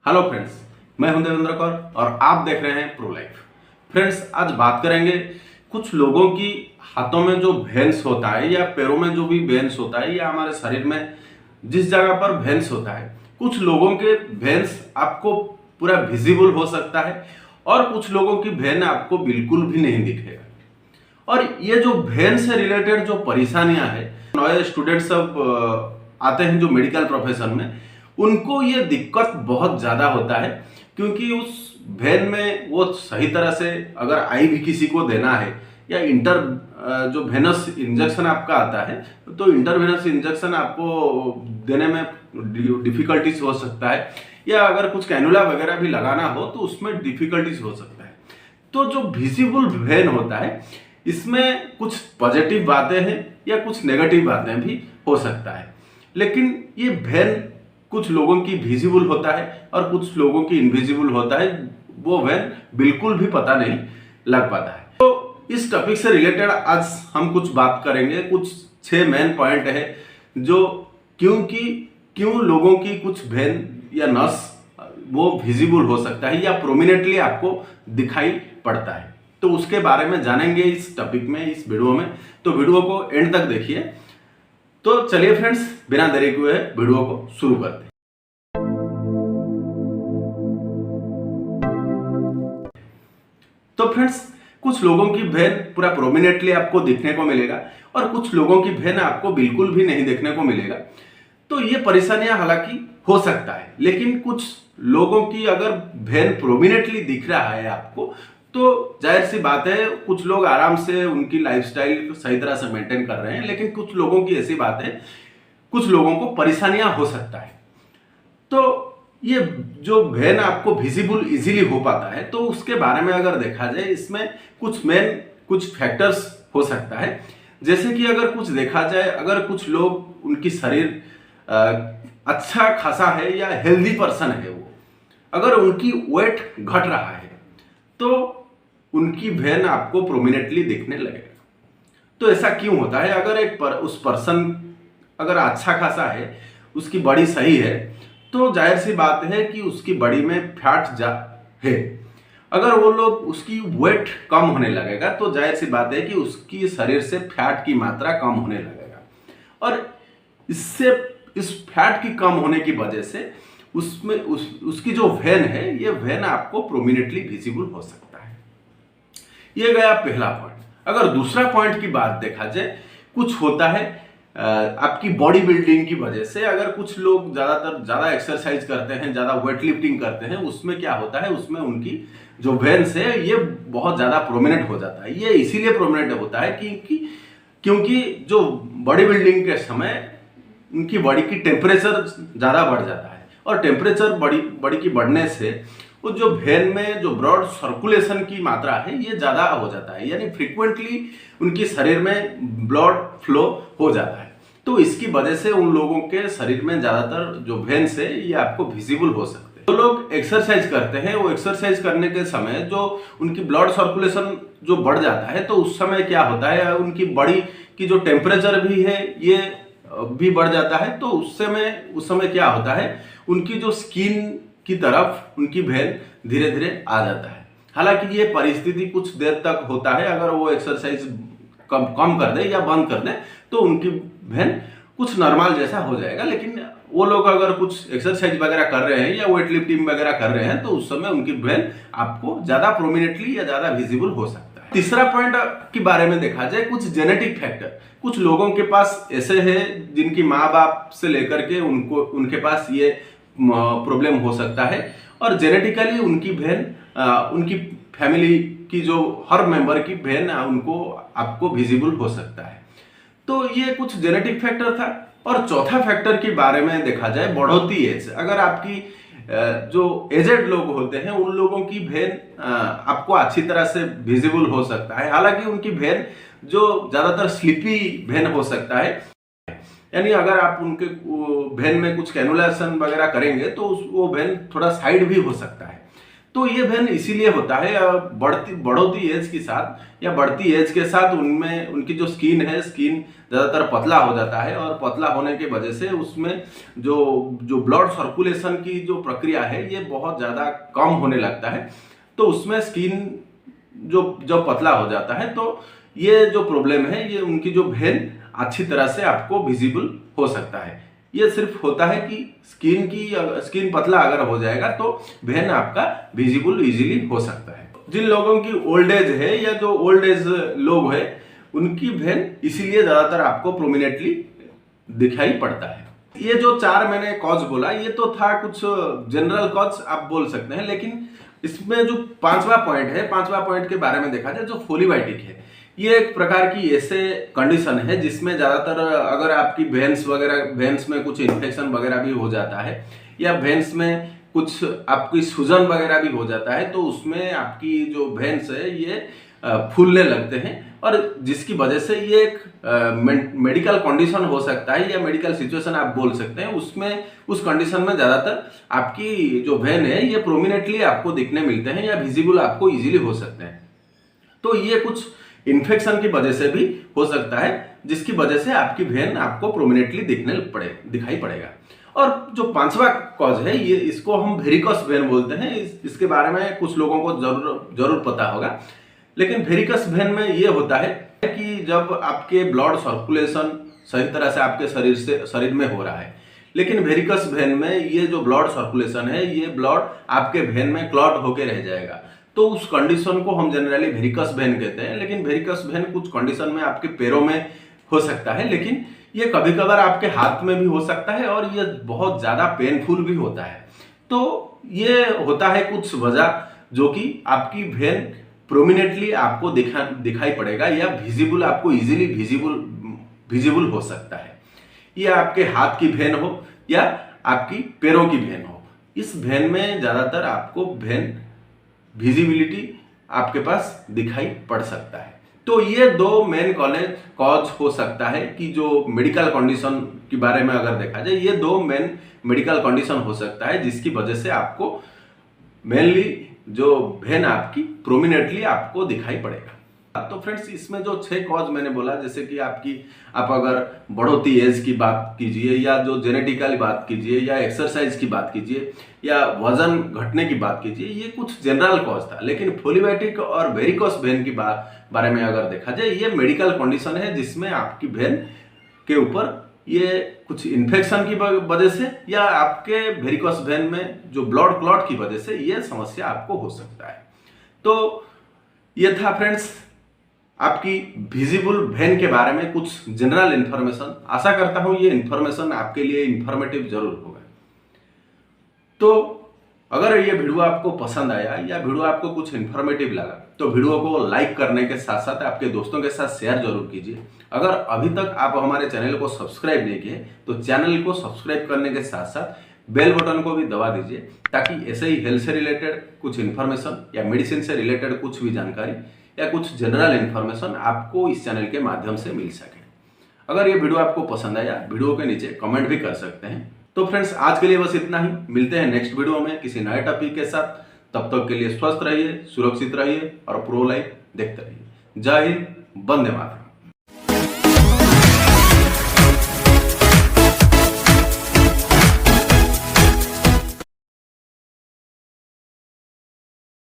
Hello friends, मैं हूं देवेंद्र कौर और आप देख रहे हैं प्रो लाइफ। फ्रेंड्स, आज बात करेंगे कुछ लोगों की हाथों में जो भेंस होता है या पैरों में जो भी भेंस होता है या हमारे शरीर में जिस जगह पर भेंस होता है, कुछ लोगों के भेंस आपको पूरा विजिबल हो सकता है और कुछ लोगों की भेन आपको बिल्कुल भी नहीं दिखेगा। और ये जो भेन से रिलेटेड जो परेशानियां हैं, नए स्टूडेंट सब आते हैं जो मेडिकल प्रोफेशन में, उनको ये दिक्कत बहुत ज़्यादा होता है क्योंकि उस भेन में वो सही तरह से अगर आई भी किसी को देना है या जो वेनस इंजेक्शन आपका आता है तो इंटरवेनस इंजेक्शन आपको देने में डिफिकल्टीज हो सकता है या अगर कुछ कैनुला वगैरह भी लगाना हो तो उसमें डिफिकल्टीज हो सकता है। तो जो विजिबल वेन होता है इसमें कुछ पॉजिटिव बातें हैं या कुछ नेगेटिव बातें भी हो सकता है, लेकिन ये वेन कुछ लोगों की विजिबल होता है और कुछ लोगों की इनविजिबल होता है, वो वेन बिल्कुल भी पता नहीं लग पाता है। तो इस टॉपिक से रिलेटेड आज हम कुछ बात करेंगे। कुछ 6 मेन पॉइंट है जो क्यों लोगों की कुछ वेन या नस वो विजिबल हो सकता है या प्रोमिनेंटली आपको दिखाई पड़ता है, तो उसके बारे में जानेंगे इस टॉपिक में, इस वीडियो में। तो वीडियो को एंड तक देखिए। तो चलिए फ्रेंड्स, बिना देरी हुए वीडियो को शुरू करते हैं। तो फ्रेंड्स, कुछ लोगों की भेन पूरा प्रोमिनेंटली आपको दिखने को मिलेगा और कुछ लोगों की भेन आपको बिल्कुल भी नहीं देखने को मिलेगा। तो ये परेशानियां हालांकि हो सकता है, लेकिन कुछ लोगों की अगर भेन प्रोमिनेंटली दिख रहा है आपको तो जाहिर सी बात है कुछ लोग आराम से उनकी लाइफस्टाइल सही तरह से मेंटेन कर रहे हैं, लेकिन कुछ लोगों की ऐसी बात है, कुछ लोगों को परेशानियां हो सकता है। तो ये जो वेन आपको विजिबल इजीली हो पाता है तो उसके बारे में अगर देखा जाए, इसमें कुछ फैक्टर्स हो सकता है। जैसे कि अगर कुछ देखा जाए, अगर कुछ लोग उनकी शरीर अच्छा खासा है या हेल्दी पर्सन है, वो अगर उनकी वेट घट रहा है तो उनकी वेन आपको प्रोमिनेंटली दिखने लगेगा। तो ऐसा क्यों होता है? अगर उस पर्सन अगर अच्छा खासा है, उसकी बॉडी सही है, तो जाहिर सी बात है कि उसकी बॉडी में फैट है। अगर वो लोग उसकी वेट कम होने लगेगा तो जाहिर सी बात है कि उसकी शरीर से फैट की मात्रा कम होने लगेगा और इस फैट की कम होने की वजह से उसकी जो वेन है, ये वेन आपको प्रोमिनेंटली विजिबल हो सकता है। ये गया पहला पॉइंट। अगर दूसरा पॉइंट की बात देखा जाए, कुछ होता है आपकी बॉडी बिल्डिंग की वजह से। अगर कुछ लोग ज्यादा एक्सरसाइज करते हैं, ज्यादा वेट लिफ्टिंग करते हैं, उसमें क्या होता है, उसमें उनकी जो वेन्स है ये बहुत ज्यादा प्रोमिनेंट हो जाता है। ये इसीलिए प्रोमिनेंट होता है क्योंकि जो बॉडी बिल्डिंग के समय उनकी बॉडी की टेम्परेचर ज्यादा बढ़ जाता है और टेम्परेचर बॉडी की बढ़ने से वो जो वेन में जो ब्लड सर्कुलेशन की मात्रा है ये ज्यादा हो जाता है, यानी फ्रीक्वेंटली उनके शरीर में ब्लड फ्लो हो जाता है। तो इसकी वजह से उन लोगों के शरीर में ज्यादातर जो वेन्स है ये आपको विजिबल हो सकते हैं। जो लोग एक्सरसाइज करते हैं, वो एक्सरसाइज करने के समय जो उनकी ब्लड सर्कुलेशन जो बढ़ जाता है तो उस समय क्या होता है, उनकी बॉडी की जो टेम्परेचर भी है ये भी बढ़ जाता है। तो उस समय क्या होता है, उनकी जो स्किन की तरफ उनकी वेन धीरे धीरे आ जाता है। हालांकि ये परिस्थिति कुछ देर तक होता है, अगर वो एक्सरसाइज कम कर दे या बंद कर दे तो उनकी वेन कुछ नॉर्मल जैसा हो जाएगा। लेकिन वो लोग अगर कुछ एक्सरसाइज वगैरह कर रहे हैं या वेट लिफ्टिंग वगैरह कर रहे हैं तो उस समय उनकी वेन आपको ज्यादा प्रोमिनेंटली या ज्यादा विजिबल हो सकता है। तीसरा पॉइंट के बारे में देखा जाए, कुछ जेनेटिक फैक्टर। कुछ लोगों के पास ऐसे हैं जिनकी माँ बाप से लेकर के उनके पास ये प्रॉब्लम हो सकता है और जेनेटिकली उनकी वेन, उनकी फैमिली की जो हर मेंबर की वेन आपको विजिबल हो सकता है। तो ये कुछ जेनेटिक फैक्टर था। और चौथा फैक्टर के बारे में देखा जाए, बढ़ोतरी एज। अगर आपकी जो एजेड लोग होते हैं उन लोगों की वेन आपको अच्छी तरह से विजिबल हो सकता है। हालांकि उनकी वेन जो ज्यादातर स्लिपी वेन हो सकता है, यानी अगर आप उनके वेन में कुछ कैनुलेशन वगैरह करेंगे तो वो वेन थोड़ा साइड भी हो सकता है। तो ये वेन इसीलिए होता है बढ़ोती एज के साथ या बढ़ती एज के साथ उनमें उनकी जो स्किन है, स्किन ज़्यादातर पतला हो जाता है और पतला होने की वजह से उसमें जो जो ब्लड सर्कुलेशन की जो प्रक्रिया है ये बहुत ज़्यादा कम होने लगता है। तो उसमें स्किन जो जब पतला हो जाता है तो ये जो प्रॉब्लम है, ये उनकी जो वेन अच्छी तरह से आपको विजिबल हो सकता है। ये सिर्फ होता है कि स्किन पतला अगर हो जाएगा तो वेन आपका विजिबल इजीली हो सकता है। जिन लोगों की ओल्ड एज है या जो ओल्ड एज लोग हैं उनकी वेन इसीलिए ज्यादातर आपको प्रोमिनेंटली दिखाई पड़ता है। ये जो 4 मैंने कॉज बोला ये तो था कुछ जनरल कॉज आप बोल सकते हैं, लेकिन इसमें जो 5वां पॉइंट है, 5वां पॉइंट के बारे में देखा जाए जो फोलिवाइटिक है, ये एक प्रकार की ऐसे कंडीशन है जिसमें ज़्यादातर अगर आपकी वेन्स में कुछ इन्फेक्शन वगैरह भी हो जाता है या वेन्स में कुछ आपकी सूजन वगैरह भी हो जाता है तो उसमें आपकी जो वेन्स है ये फूलने लगते हैं और जिसकी वजह से ये एक मेडिकल कंडीशन हो सकता है या मेडिकल सिचुएशन आप बोल सकते हैं। उसमें उस कंडीशन में ज़्यादातर आपकी जो वेन है ये प्रोमिनेंटली आपको दिखने मिलते हैं या विजिबल आपको इजीली हो सकते हैं। तो ये कुछ इन्फेक्शन की वजह से भी हो सकता है जिसकी वजह से आपकी वेन आपको प्रोमिनेंटली दिखाई पड़ेगा। और जो 5वां कॉज है ये इसको हम वेरिकस वेन बोलते हैं। इसके बारे में कुछ लोगों को जरूर पता होगा, लेकिन वेरिकस वेन में ये होता है कि जब आपके ब्लड सर्कुलेशन सही तरह से आपके शरीर में हो रहा है, लेकिन वेरिकस वेन में ये जो ब्लड सर्कुलेशन है ये ब्लड आपके वेन में क्लॉट होके रह जाएगा। तो उस कंडीशन को हम जनरली वेरिकस वेन कहते हैं। लेकिन वेरिकस वेन कुछ कंडीशन में आपके पैरों में हो सकता है, लेकिन ये कभी कभार आपके हाथ में भी हो सकता है और ये बहुत ज्यादा पेनफुल भी होता है। तो ये होता है कुछ वजह जो कि आपकी वेन प्रोमिनेंटली आपको दिखाई पड़ेगा या विजिबल आपको इजीली विजिबल हो सकता है। ये आपके हाथ की वेन हो या आपकी पैरों की वेन हो, इस वेन में ज्यादातर आपको वेन विजिबिलिटी आपके पास दिखाई पड़ सकता है। तो ये 2 मेन कॉज हो सकता है कि जो मेडिकल कंडीशन के बारे में अगर देखा जाए ये 2 मेन मेडिकल कंडीशन हो सकता है जिसकी वजह से आपको मेनली जो वेन आपकी प्रोमिनेंटली आपको दिखाई पड़ेगा। तो फ्रेंड्स इसमें जो 6 कॉज मैंने बोला, जैसे कि आप अगर बढ़ोती एज की बात कीजिए या जो जेनेटिकली बात कीजिए या एक्सरसाइज की बात कीजिए या वजन घटने की बात कीजिए, ये कुछ जनरल कॉज था। लेकिन फोलिवाइटिक और वेरिकोस वेन की बारे में अगर देखा जाए ये मेडिकल कंडीशन है जिसमें आपकी वेन के ऊपर ये कुछ इन्फेक्शन की वजह से या आपके वेरिकोस वेन में जो ब्लड क्लॉट की वजह से ये समस्या आपको हो सकता है। तो ये था फ्रेंड्स आपकी विजिबल वेन के बारे में कुछ जनरल इंफॉर्मेशन। आशा करता हूं ये इंफॉर्मेशन आपके लिए इंफॉर्मेटिव जरूर होगा। तो अगर ये वीडियो आपको पसंद आया या वीडियो आपको कुछ इन्फॉर्मेटिव लगा तो वीडियो को लाइक करने के साथ साथ आपके दोस्तों के साथ शेयर जरूर कीजिए। अगर अभी तक आप हमारे चैनल को सब्सक्राइब नहीं किए तो चैनल को सब्सक्राइब करने के साथ साथ बेल बटन को भी दबा दीजिए ताकि ऐसे ही हेल्थ से रिलेटेड कुछ इन्फॉर्मेशन या मेडिसिन से रिलेटेड कुछ भी जानकारी या कुछ जनरल इन्फॉर्मेशन आपको इस चैनल के माध्यम से मिल सके। अगर ये वीडियो आपको पसंद आया वीडियो के नीचे कमेंट भी कर सकते हैं। तो फ्रेंड्स आज के लिए बस इतना ही, मिलते हैं नेक्स्ट वीडियो में किसी नए टॉपिक के साथ। तब तक के लिए स्वस्थ रहिए, सुरक्षित रहिए और प्रो लाइफ देखते रहिए। जय हिंद, वंदे मातरम।